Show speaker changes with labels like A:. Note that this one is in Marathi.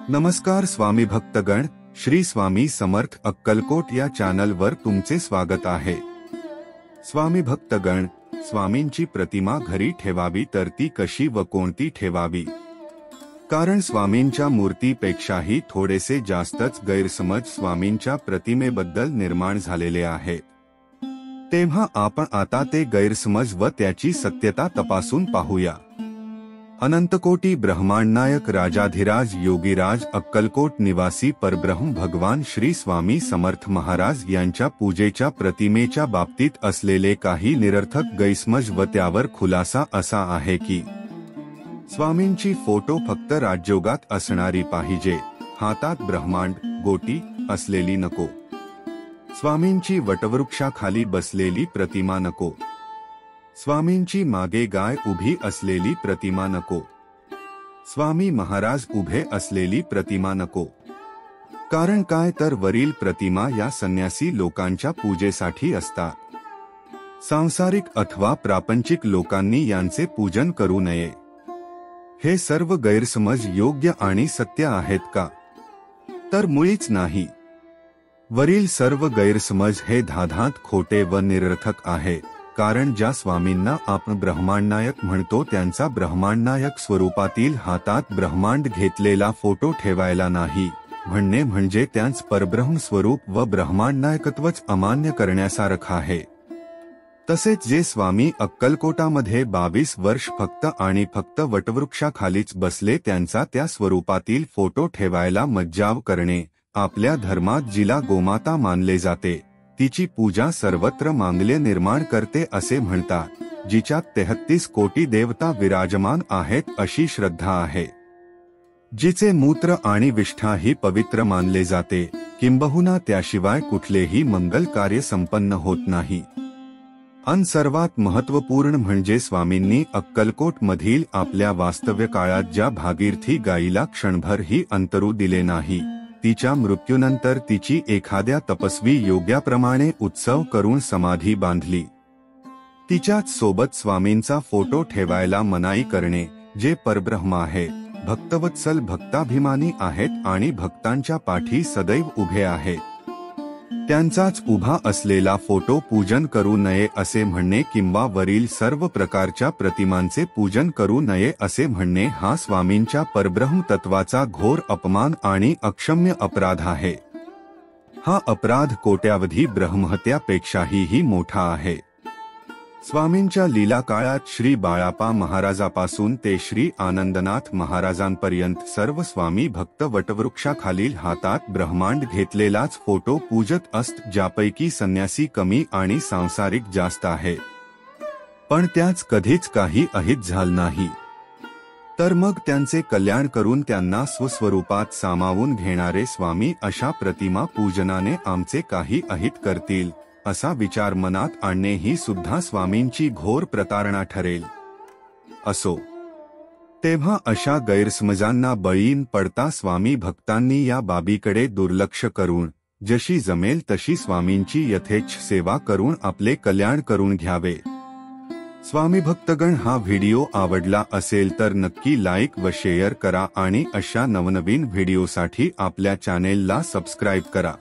A: नमस्कार स्वामी भक्तगण, श्री स्वामी समर्थ अक्कलकोट या चॅनलवर तुमचे स्वागत आहे। स्वामी भक्तगण, स्वामींची प्रतिमा घरी ठेवावी तर ती कशी व कोणती ठेवावी? कारण स्वामींच्या मूर्तीपेक्षाही थोडेसे जास्तच गैरसमज स्वामींच्या प्रतिमेबद्दल निर्माण झालेले आहेत। तेव्हा आपण आता ते गैरसमज व त्याची सत्यता तपासून पाहूया। अनंतकोटी ब्रह्मांडनायक राजाधिराज योगीराज अक्कलकोट निवासी परब्रह्म भगवान श्री स्वामी समर्थ महाराज यांच्या पूजेच्या प्रतिमेच्या बाबतीत असलेले काही निरर्थक गैरसमज व त्यावर खुलासा असा आहे की स्वामींची फोटो फक्त राजयोगात असणारी पाहिजे, हातात ब्रह्मांड गोटी असलेली नको। स्वामींची वटवृक्षाखाली बसलेली प्रतिमा नको। स्वामींची मागे गाय उभी असलेली प्रतिमा नको। स्वामी महाराज उभे असलेली प्रतिमा नको। कारण काय तर वरील प्रतिमा या संन्यासी लोकांच्या पूजेसाठी असतात। सांसारिक अथवा प्रापंचिक लोकांनी यांचे पूजन करू नये। हे सर्व गैरसमज योग्य आणि सत्य आहेत का? तर मुळीच नाही। वरील सर्व गैरसमज हे धाधांत खोटे व निरर्थक आहे। कारण ज्या स्वामींना आपण ब्रह्मांडनायक म्हणतो त्यांचा ब्रह्मांडनायक स्वरूपातील हातात ब्रह्मांड घेतलेला फोटो ठेवायला नाही म्हणणे म्हणजे त्यांच परब्रह्म स्वरूप व ब्रह्मांडनायकत्वच अमान्य करण्यासारखं आहे। तसेच जे स्वामी अक्कलकोटामध्ये 22 वर्ष फक्त आणि फक्त वटवृक्षाखालीच बसले त्यांचा त्या स्वरूपातील फोटो ठेवायला मज्जाव करणे, आपल्या धर्मात जिला गोमाता मानले जाते तिची पूजा सर्वत्र मांगल्य निर्माण करते असे म्हणतात, जिच्यात 33 कोटी देवता विराजमान आहेत अशी श्रद्धा आहे। जिचे मूत्र आणि विष्ठा ही पवित्र मानले जाते, किंबहुना त्याशिवाय कुठलेही मंगल कार्य संपन्न होत नाही। अन सर्वात महत्त्वपूर्ण म्हणजे स्वामींनी अक्कलकोट मधील आपल्या वास्तव्य काळात ज्या भागीरथी गायीला क्षणभरही अंतरू दिले नाही, तिच्या मृत्यूनंतर तिची एखाद्या तपस्वी योग्याप्रमाणे उत्सव करून समाधी बांधली। तिच्याच सोबत स्वामींचा फोटो ठेवायला मनाई करणे, जे परब्रह्म आहे, भक्तवत्सल भक्ताभिमानी आहेत आणि भक्तांच्या पाठी सदैव उभे आहेत, त्यांचाच उभा असलेला फोटो पूजन करू नये असे म्हणणे किंवा वरील सर्व प्रकारच्या प्रतिमांचे पूजन करू नये असे म्हणणे हा स्वामींच्या परब्रह्म तत्वाचा घोर अपमान आणि अक्षम्य अपराध आहे। हा अपराध कोट्यावधी ब्रह्महत्यापेक्षाही मोठा आहे। स्वामींच्या लीला काळात श्री बाळापा महाराजापासून ते श्री आनंदनाथ महाराजांपर्यंत सर्व स्वामी भक्त वटवृक्षाखालील हातात ब्रह्मांड घेतलेलाच फोटो पूजत असत, ज्यापैकी संन्यासी कमी आणि सांसारिक जास्त आहे। पण त्याच कधीच काही अहित झालं नाही। तर मग त्यांचे कल्याण करून त्यांना स्वस्वरूपात सामावून घेणारे स्वामी अशा प्रतिमा पूजनाने आमचे काही अहित करतील असा विचार मनात आणणे ही सुद्धा स्वामींची घोर प्रतारणा ठरेल। असो, तेव्हा अशा गैरसमजांना बळी पडता स्वामी भक्तांनी या बाबीकडे दुर्लक्ष करून जशी जमेल तशी स्वामींची यथेच्छ सेवा करून आपले कल्याण करून घ्यावे। स्वामी भक्तगण, हा व्हिडिओ आवडला असेल तर नक्की लाईक व शेअर करा आणि अशा नवनवीन व्हिडिओसाठी आपल्या चॅनेलला सबस्क्राईब करा।